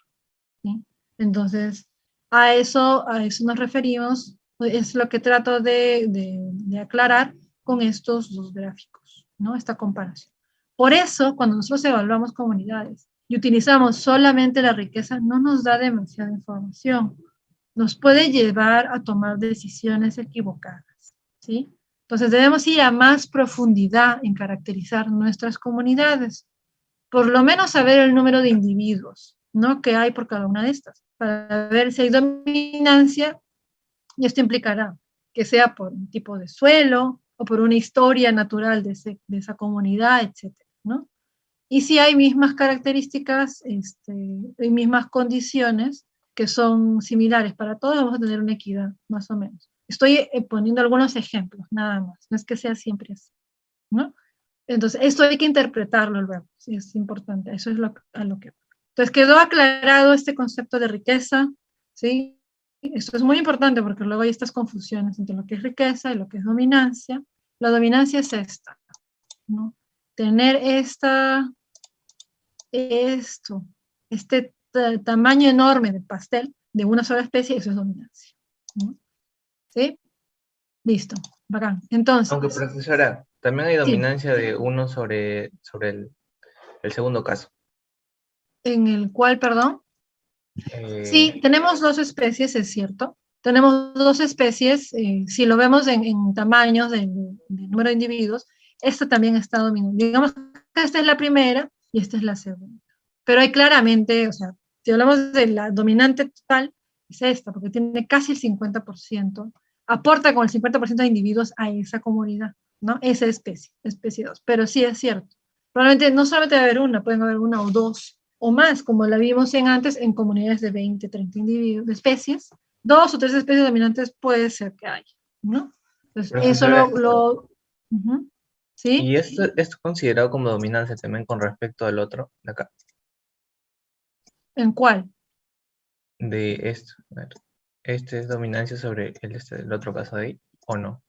¿sí? Entonces, a eso nos referimos, es lo que trato de aclarar con estos dos gráficos, ¿no? Esta comparación. Por eso, cuando nosotros evaluamos comunidades y utilizamos solamente la riqueza, no nos da demasiada información. Nos puede llevar a tomar decisiones equivocadas, ¿sí? Entonces debemos ir a más profundidad en caracterizar nuestras comunidades. Por lo menos saber el número de individuos, ¿no? Que hay por cada una de estas, para ver si hay dominancia, y esto implicará que sea por un tipo de suelo o por una historia natural de esa comunidad, etcétera, ¿no? Y si hay mismas características y mismas condiciones que son similares para todos, vamos a tener una equidad, más o menos. Estoy poniendo algunos ejemplos, nada más, no es que sea siempre así, ¿no? Entonces, esto hay que interpretarlo luego, sí, es importante, eso es a lo que... Entonces, quedó aclarado este concepto de riqueza, ¿sí? Esto es muy importante porque luego hay estas confusiones entre lo que es riqueza y lo que es dominancia. La dominancia es esta, ¿no? Tener este tamaño enorme de pastel de una sola especie, eso es dominancia, ¿no? ¿Sí? Listo, bacán. Entonces, Aunque, profesora, también hay sí, dominancia de uno sobre el segundo caso. en el cual, perdón, sí, Eh, tenemos 2 especies, es cierto. Tenemos 2 especies, si lo vemos en tamaños del número de individuos, esta también está dominando. Digamos que esta es la primera y esta es la segunda. Pero hay claramente, o sea, si hablamos de la dominante total, es esta, porque tiene casi el 50%, aporta con el 50% de individuos a esa comunidad. ¿no? Esa especie 2. Pero sí es cierto. Probablemente no solamente va a haber una, pueden haber una o dos o más, como la vimos antes, en comunidades de 20, 30 individuos, de especies. 2 o 3 especies dominantes puede ser que haya, ¿no? Entonces, eso Profesora, uh-huh, ¿sí? ¿y esto es considerado como dominancia también con respecto al otro de acá? ¿En cuál? De esto. A ver, ¿este es dominancia sobre el otro caso de ahí o no?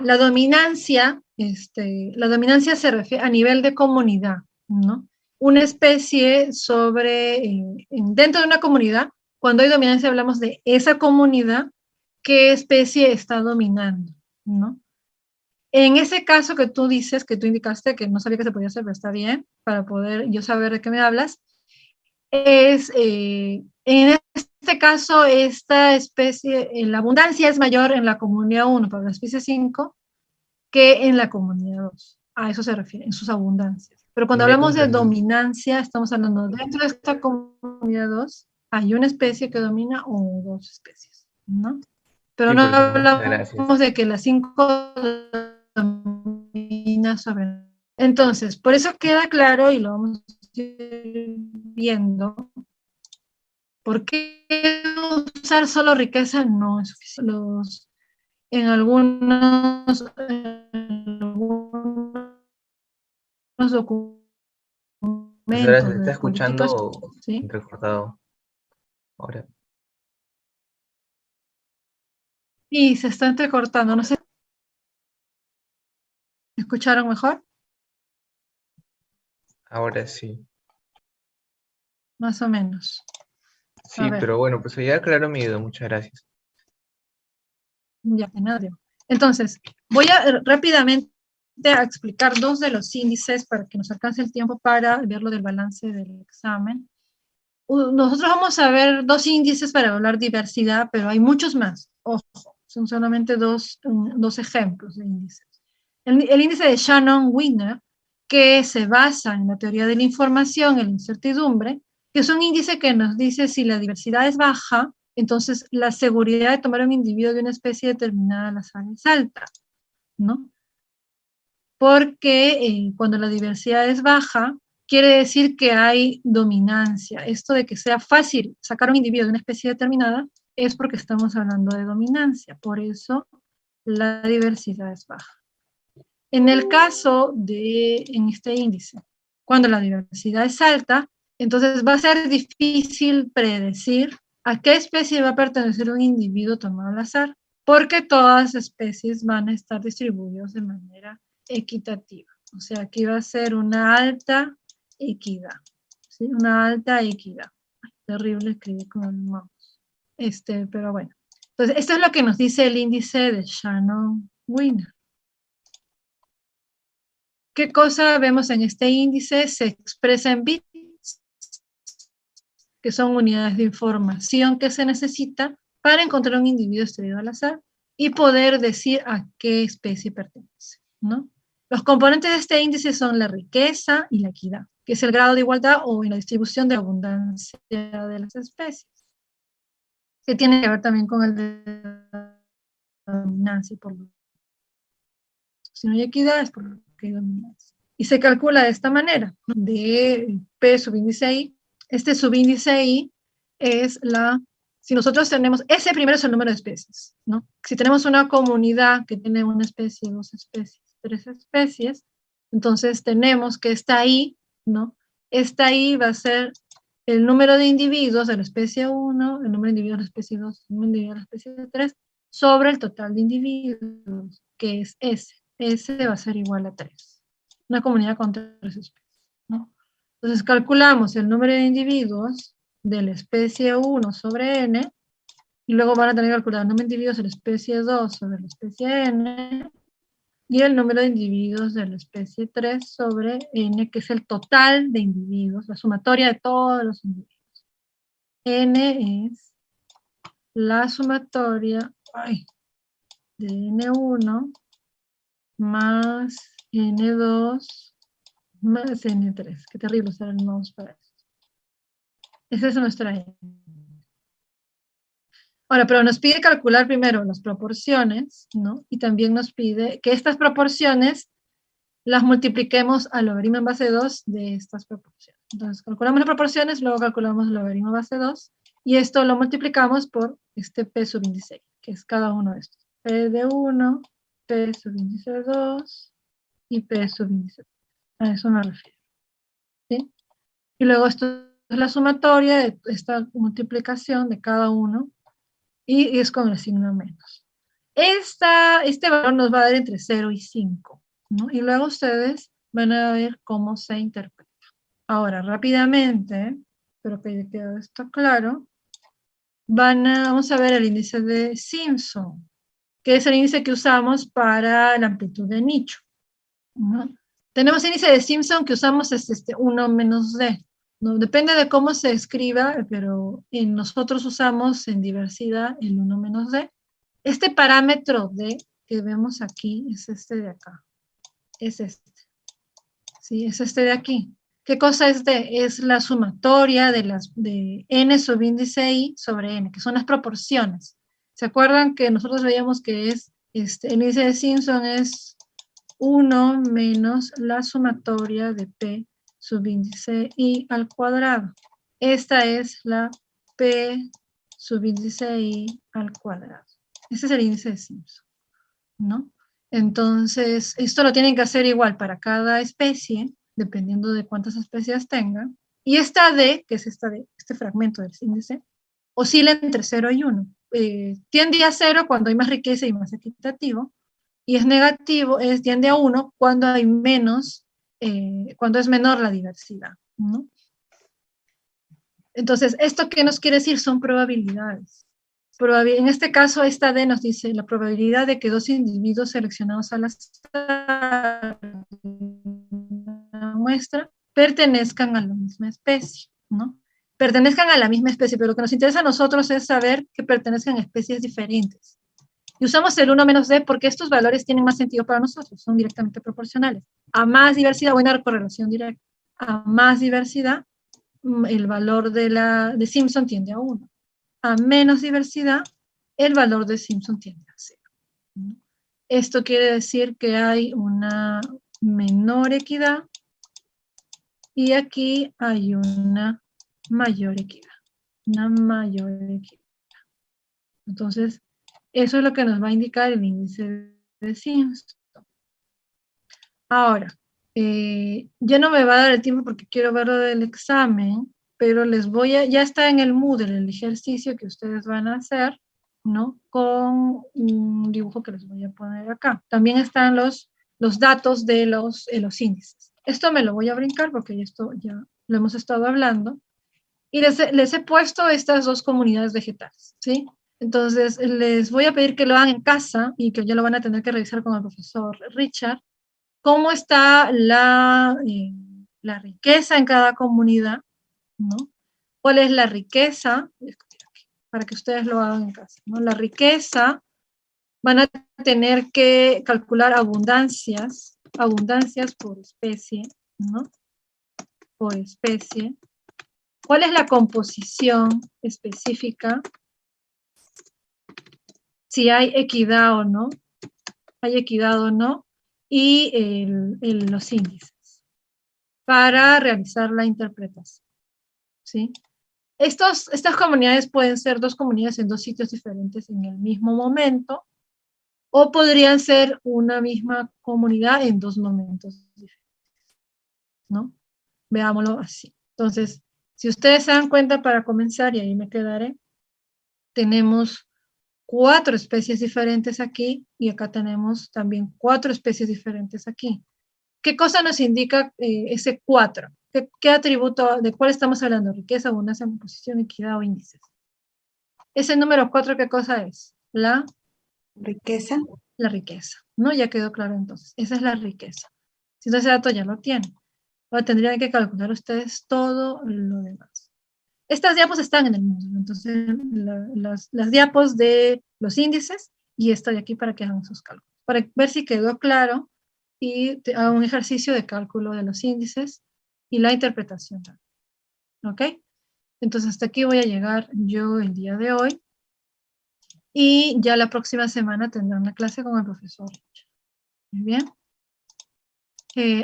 La dominancia, la dominancia se refiere a nivel de comunidad, ¿no? Una especie sobre, dentro de una comunidad, cuando hay dominancia hablamos de esa comunidad, qué especie está dominando, ¿no? En ese caso que tú dices, que tú indicaste, que no sabía que se podía hacer, pero está bien, para poder yo saber de qué me hablas, en este caso, esta especie, la abundancia es mayor en la comunidad 1 para la especie 5 que en la comunidad 2. A eso se refiere, en sus abundancias. Pero cuando Ya hablamos de comprendí. dominancia, estamos hablando dentro de esta comunidad 2, hay una especie que domina o dos especies, ¿no? Pero Sí, no profesor, muchas gracias. hablamos de que las 5 domina sobre. Entonces, por eso queda claro y lo vamos a ir viendo. ¿Por qué usar solo riqueza? No es suficiente. En algunos Profesora, se documentos está de políticas, escuchando ¿sí? entrecortado ahora. Y se está entrecortando, no sé, ¿me escucharon mejor? Ahora sí. Más o menos. A Sí, ver, pero bueno, pues ya aclaró mi duda. Muchas gracias. ya de nada. Entonces, voy a rápidamente a explicar dos de los índices para que nos alcance el tiempo para ver lo del balance del examen. Nosotros vamos a ver dos índices para evaluar diversidad, pero hay muchos más. Ojo, son solamente dos ejemplos de índices. El índice de Shannon-Wiener, que se basa en la teoría de la información, en la incertidumbre, que es un índice que nos dice si la diversidad es baja, entonces la seguridad de tomar un individuo de una especie determinada al azar es alta, ¿no? Porque cuando la diversidad es baja, quiere decir que hay dominancia. Esto de que sea fácil sacar un individuo de una especie determinada es porque estamos hablando de dominancia. Por eso la diversidad es baja. En el caso en este índice, cuando la diversidad es alta, entonces va a ser difícil predecir a qué especie va a pertenecer un individuo tomado al azar, porque todas las especies van a estar distribuidas de manera equitativa. O sea, aquí va a ser una alta equidad. ¿Sí? Una alta equidad. Ay, terrible escribir con el mouse. Pero bueno. Entonces, esto es lo que nos dice el índice de Shannon-Wiener. ¿Qué cosa vemos en este índice? Se expresa en bits, que son unidades de información que se necesita para encontrar un individuo extraído al azar y poder decir a qué especie pertenece, ¿no? Los componentes de este índice son la riqueza y la equidad, que es el grado de igualdad o en la distribución de abundancia de las especies, que tiene que ver también con el de la dominancia. Si no hay equidad es porque hay dominancia. Y se calcula de esta manera, de P subíndice I. Este subíndice I es si nosotros tenemos, ese primero es el número de especies, ¿no? Si tenemos una comunidad que tiene una especie, dos especies, tres especies, entonces tenemos que esta I, ¿no? Esta I va a ser el número de individuos de la especie 1, el número de individuos de la especie 2, el número de individuos de la especie 3, sobre el total de individuos, que es S. S va a ser igual a 3. Una comunidad con 3 especies, ¿no? Entonces calculamos el número de individuos de la especie 1 sobre n, y luego van a tener que calcular el número de individuos de la especie 2 sobre la especie n, y el número de individuos de la especie 3 sobre n, que es el total de individuos, la sumatoria de todos los individuos. N es la sumatoria de N1 más N2 más N3. Qué terrible usar el mouse para eso. Esa es nuestra N. Ahora, pero nos pide calcular primero las proporciones, ¿no? Y también nos pide que estas proporciones las multipliquemos al logaritmo en base 2 de estas proporciones. Entonces, calculamos las proporciones, luego calculamos el logaritmo en base 2, y esto lo multiplicamos por este P sub índice, que es cada uno de estos. P de 1, P sub índice 2 y P sub índice 3. A eso me refiero. ¿Sí? Y luego esto es la sumatoria de esta multiplicación de cada uno, y es con el signo menos. Este valor nos va a dar entre 0 y 5, ¿no? Y luego ustedes van a ver cómo se interpreta. Ahora, rápidamente, espero que haya quedado esto claro, vamos a ver el índice de Simpson, que es el índice que usamos para la amplitud de nicho, ¿no? Tenemos el índice de Simpson que usamos es 1 menos D, ¿no? Depende de cómo se escriba, pero nosotros usamos en diversidad el 1 menos D. Este parámetro D que vemos aquí es este de acá. Es este. Sí, es este de aquí. ¿Qué cosa es D? Es la sumatoria de N subíndice I sobre N, que son las proporciones. ¿Se acuerdan que nosotros veíamos que es, el índice de Simpson es 1 menos la sumatoria de P subíndice I al cuadrado? Esta es la P subíndice I al cuadrado. Este es el índice de Simpson, ¿no? Entonces, esto lo tienen que hacer igual para cada especie, dependiendo de cuántas especies tengan. Y esta D, que es este fragmento del índice, oscila entre 0 y 1. Tiende a 0 cuando hay más riqueza y más equitativo, y es negativo, tiende a 1 cuando hay menos, cuando es menor la diversidad, ¿no? Entonces, ¿esto qué nos quiere decir? Son probabilidades. En este caso, esta D nos dice la probabilidad de que dos individuos seleccionados al azar una muestra pertenezcan a la misma especie, ¿no? Pertenezcan a la misma especie, pero lo que nos interesa a nosotros es saber que pertenezcan a especies diferentes. Y usamos el 1 menos D porque estos valores tienen más sentido para nosotros, son directamente proporcionales. A más diversidad, buena correlación directa. A más diversidad, el valor de Simpson tiende a 1. A menos diversidad, el valor de Simpson tiende a 0. Esto quiere decir que hay una menor equidad y aquí hay una mayor equidad. Una mayor equidad. Entonces, eso es lo que nos va a indicar el índice de Simpson. Ahora, ya no me va a dar el tiempo porque quiero ver lo del examen, pero ya está en el Moodle el ejercicio que ustedes van a hacer, ¿no? Con un dibujo que les voy a poner acá. También están los datos de los índices. Esto me lo voy a brincar porque esto ya lo hemos estado hablando. Y les he puesto estas dos comunidades vegetales, ¿sí? Entonces, les voy a pedir que lo hagan en casa y que ya lo van a tener que revisar con el profesor Richard. ¿Cómo está la riqueza en cada comunidad? ¿No? ¿Cuál es la riqueza? Para que ustedes lo hagan en casa, ¿no? La riqueza, van a tener que calcular abundancias por especie, ¿no? Por especie. ¿Cuál es la composición específica? Si hay equidad o no. Hay equidad o no. Y los índices para realizar la interpretación, ¿sí? Estas comunidades pueden ser dos comunidades en dos sitios diferentes en el mismo momento, o podrían ser una misma comunidad en dos momentos diferentes, ¿no? Veámoslo así. Entonces, si ustedes se dan cuenta, para comenzar, y ahí me quedaré, tenemos 4 especies diferentes aquí, y acá tenemos también 4 especies diferentes aquí. ¿Qué cosa nos indica ese 4? ¿Qué atributo, de cuál estamos hablando? Riqueza, abundancia, composición, equidad o índices. Ese número 4, ¿qué cosa es? La Riqueza. La riqueza, ¿no? Ya quedó claro entonces. Esa es la riqueza. Si ese dato ya lo tienen. Ahora tendrían que calcular ustedes todo lo demás. Estas diapos están en el módulo, entonces las diapos de los índices y esta de aquí para que hagan sus cálculos. Para ver si quedó claro y hagan un ejercicio de cálculo de los índices y la interpretación también. ¿Ok? Entonces hasta aquí voy a llegar yo el día de hoy. y ya la próxima semana tendrán una clase con el profesor. Muy bien.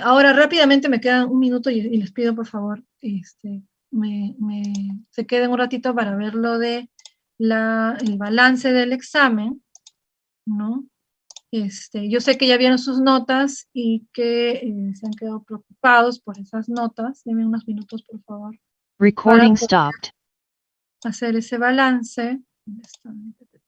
Ahora rápidamente me quedan un minuto y les pido por favor se queden un ratito para ver lo de el balance del examen, ¿no? Yo sé que ya vieron sus notas y que se han quedado preocupados por esas notas. Denme unos minutos, por favor, Recording para stopped. hacer ese balance. ¿Dónde está mi PPT?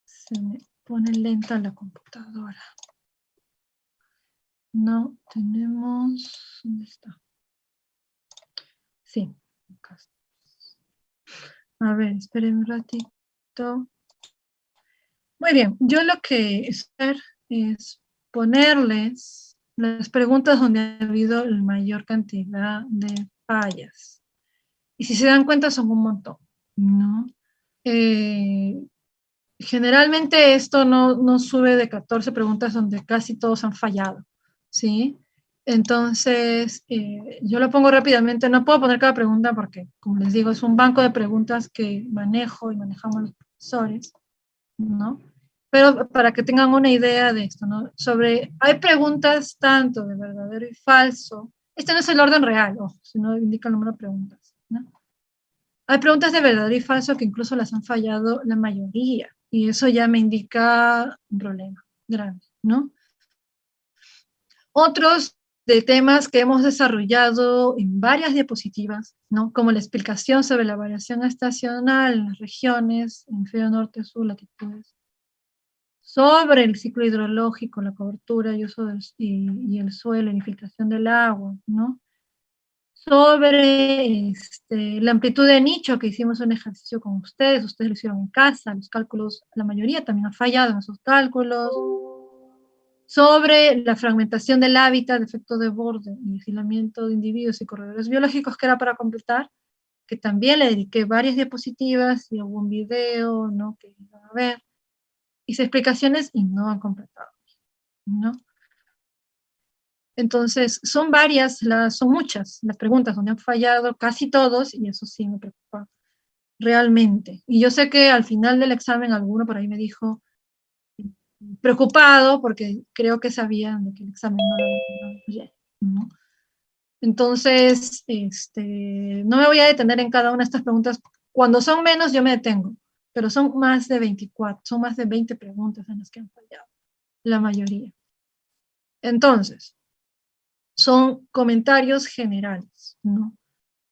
Se me pone lenta la computadora. No tenemos... ¿Dónde está? Sí, acá está. A ver, esperen un ratito. Muy bien, yo lo que espero es ponerles las preguntas donde ha habido la mayor cantidad de fallas. Y si se dan cuenta son un montón, ¿no? Generalmente esto no sube de 14 preguntas donde casi todos han fallado, ¿sí? Entonces, yo lo pongo rápidamente, no puedo poner cada pregunta porque, como les digo, es un banco de preguntas que manejo y manejamos los profesores, ¿no? Pero para que tengan una idea de esto, ¿no? Hay preguntas tanto de verdadero y falso. Este no es el orden real, ojo, sino indica el número de preguntas, ¿no? Hay preguntas de verdadero y falso que incluso las han fallado la mayoría, y eso ya me indica un problema grande, ¿no? Otros de temas que hemos desarrollado en varias diapositivas, ¿no? Como la explicación sobre la variación estacional en las regiones, hemisferio norte, sur, latitudes, sobre el ciclo hidrológico, la cobertura y uso y el suelo, la infiltración del agua, ¿no? Sobre la amplitud de nicho, que hicimos un ejercicio con ustedes lo hicieron en casa, los cálculos, la mayoría también ha fallado en esos cálculos. Sobre la fragmentación del hábitat, efecto de borde y aislamiento de individuos y corredores biológicos, que era para completar, que también le dediqué varias diapositivas y hubo un video, ¿no? Que iban a ver. Hice explicaciones y no han completado, ¿no? Entonces, son muchas las preguntas donde han fallado casi todos, y eso sí me preocupa realmente. Y yo sé que al final del examen alguno por ahí me dijo, preocupado, porque creo que sabían de que el examen no lo había tomado bien, ¿no? Entonces, no me voy a detener en cada una de estas preguntas. Cuando son menos, yo me detengo, pero son más de 24, son más de 20 preguntas en las que han fallado, la mayoría. Entonces, son comentarios generales, ¿no?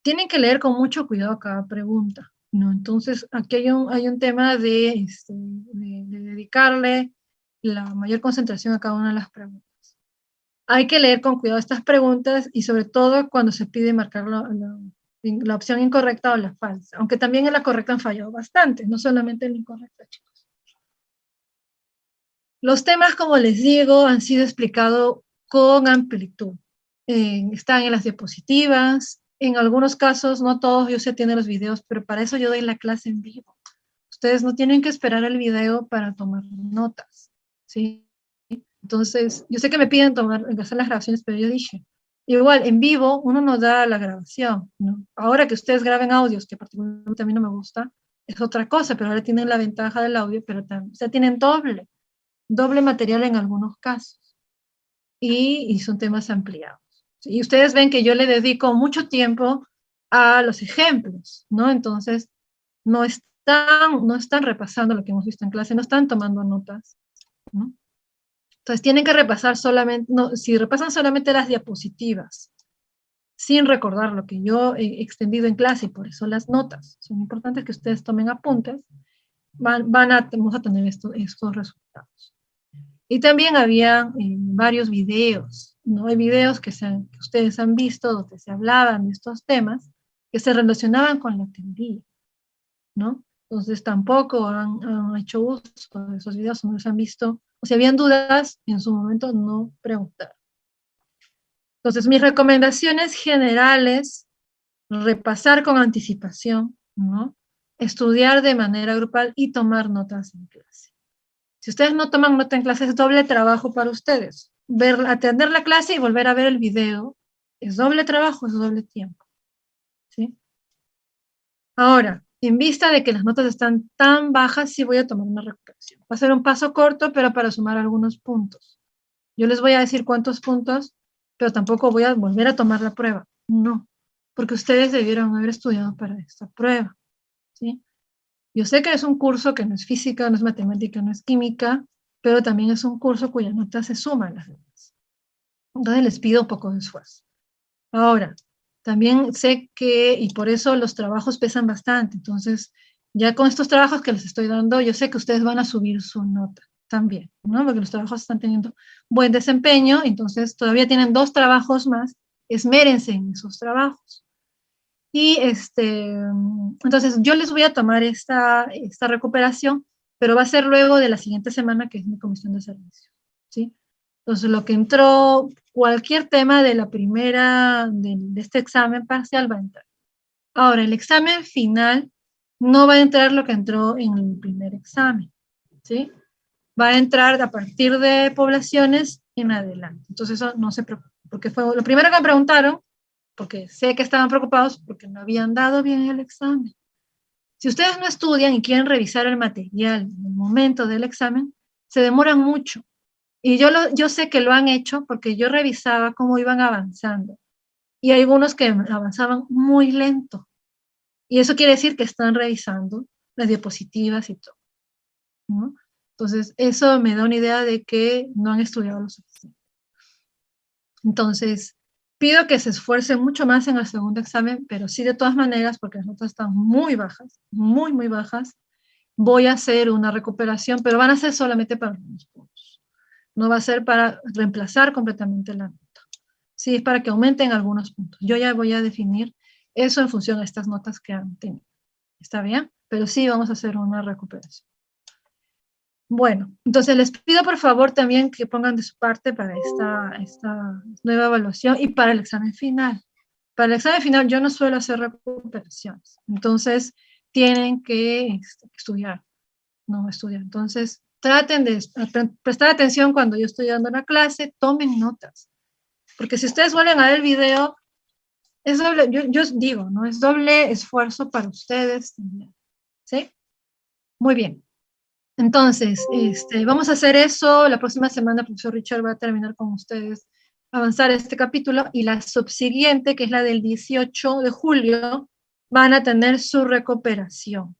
Tienen que leer con mucho cuidado cada pregunta, ¿no? Entonces, aquí hay un tema de dedicarle la mayor concentración a cada una de las preguntas. Hay que leer con cuidado estas preguntas y sobre todo cuando se pide marcar la opción incorrecta o la falsa, aunque también en la correcta han fallado bastante, no solamente en la incorrecta, chicos. Los temas, como les digo, han sido explicados con amplitud. Están en las diapositivas, en algunos casos, no todos, yo sé, tienen los videos, pero para eso yo doy la clase en vivo. Ustedes no tienen que esperar el video para tomar notas, ¿sí? Entonces, yo sé que me piden hacer las grabaciones, pero yo dije, igual, en vivo uno no da la grabación, ¿no? Ahora que ustedes graben audios, que particularmente a mí no me gusta, es otra cosa, pero ahora tienen la ventaja del audio, pero también, o sea, tienen doble material en algunos casos, y son temas ampliados. Y ustedes ven que yo le dedico mucho tiempo a los ejemplos, ¿no? Entonces, no están repasando lo que hemos visto en clase, no están tomando notas, ¿no? Entonces tienen que repasar solamente, no, si repasan solamente las diapositivas, sin recordar lo que yo he extendido en clase, y por eso las notas son importantes que ustedes tomen apuntes, vamos a tener estos resultados. Y también había varios videos, ¿no? Hay videos que ustedes han visto donde se hablaban de estos temas que se relacionaban con la teoría, ¿no? Entonces tampoco han hecho uso de esos videos, no los han visto, o si habían dudas, en su momento no preguntaron. Entonces mis recomendaciones generales, repasar con anticipación, ¿no? Estudiar de manera grupal y tomar notas en clase. Si ustedes no toman nota en clase, es doble trabajo para ustedes. Atender la clase y volver a ver el video es doble trabajo, es doble tiempo, ¿sí? Ahora, en vista de que las notas están tan bajas, sí voy a tomar una recuperación. Va a ser un paso corto, pero para sumar algunos puntos. Yo les voy a decir cuántos puntos, pero tampoco voy a volver a tomar la prueba. No, porque ustedes debieron haber estudiado para esta prueba, ¿sí? Yo sé que es un curso que no es física, no es matemática, no es química, pero también es un curso cuyas notas se suman las demás. Entonces les pido un poco de esfuerzo. Ahora, también sé que, y por eso los trabajos pesan bastante, entonces ya con estos trabajos que les estoy dando, yo sé que ustedes van a subir su nota también, ¿no? Porque los trabajos están teniendo buen desempeño, entonces todavía tienen 2 trabajos más, esmérense en esos trabajos. Y entonces yo les voy a tomar esta recuperación, pero va a ser luego de la siguiente semana, que es mi comisión de servicio, ¿sí? Entonces lo que entró, cualquier tema de la primera, de este examen parcial va a entrar. Ahora, el examen final no va a entrar lo que entró en el primer examen, ¿sí? Va a entrar a partir de poblaciones en adelante. Entonces eso no se preocupe, porque fue lo primero que me preguntaron, porque sé que estaban preocupados porque no habían dado bien el examen. Si ustedes no estudian y quieren revisar el material en el momento del examen, se demoran mucho. Y yo sé que lo han hecho porque yo revisaba cómo iban avanzando. Y hay algunos que avanzaban muy lento. Y eso quiere decir que están revisando las diapositivas y todo, ¿no? Entonces, eso me da una idea de que no han estudiado lo suficiente. Entonces, pido que se esfuercen mucho más en el segundo examen, pero sí de todas maneras, porque las notas están muy bajas, muy, muy bajas, voy a hacer una recuperación, pero van a ser solamente para algunos puntos. No va a ser para reemplazar completamente la nota. Sí, es para que aumenten algunos puntos. Yo ya voy a definir eso en función de estas notas que han tenido. ¿Está bien? Pero sí vamos a hacer una recuperación. Bueno, entonces les pido por favor también que pongan de su parte para esta nueva evaluación y para el examen final. Para el examen final yo no suelo hacer recuperaciones, entonces tienen que estudiar, no estudiar. Entonces traten de prestar atención cuando yo estoy dando la clase, tomen notas, porque si ustedes vuelven a ver el video, es doble, yo digo, ¿no? Es doble esfuerzo para ustedes también, ¿sí? Muy bien. Entonces, vamos a hacer eso. La próxima semana el profesor Richard va a terminar con ustedes, avanzar este capítulo, y la subsiguiente, que es la del 18 de julio, van a tener su recuperación.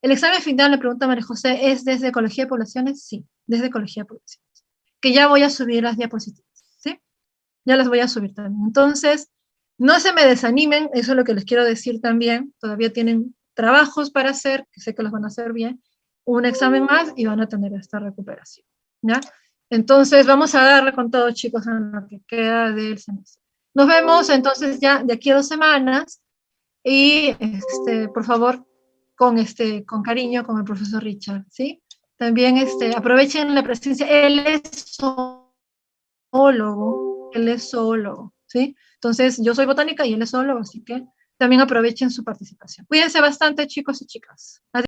El examen final, le pregunta María José, ¿es desde Ecología de Poblaciones? Sí, desde Ecología de Poblaciones. Que ya voy a subir las diapositivas, ¿sí? Ya las voy a subir también. Entonces, no se me desanimen, eso es lo que les quiero decir también. Todavía tienen trabajos para hacer, que sé que los van a hacer bien, un examen más y van a tener esta recuperación, ¿ya? Entonces, vamos a darle con todo, chicos, en lo que queda del semestre. Nos vemos entonces ya de aquí a 2 semanas y, por favor, con cariño, con el profesor Richard, ¿sí? También aprovechen la presencia. Él es zoólogo, ¿sí? Entonces, yo soy botánica y él es zoólogo, así que también aprovechen su participación. Cuídense bastante, chicos y chicas. Adiós.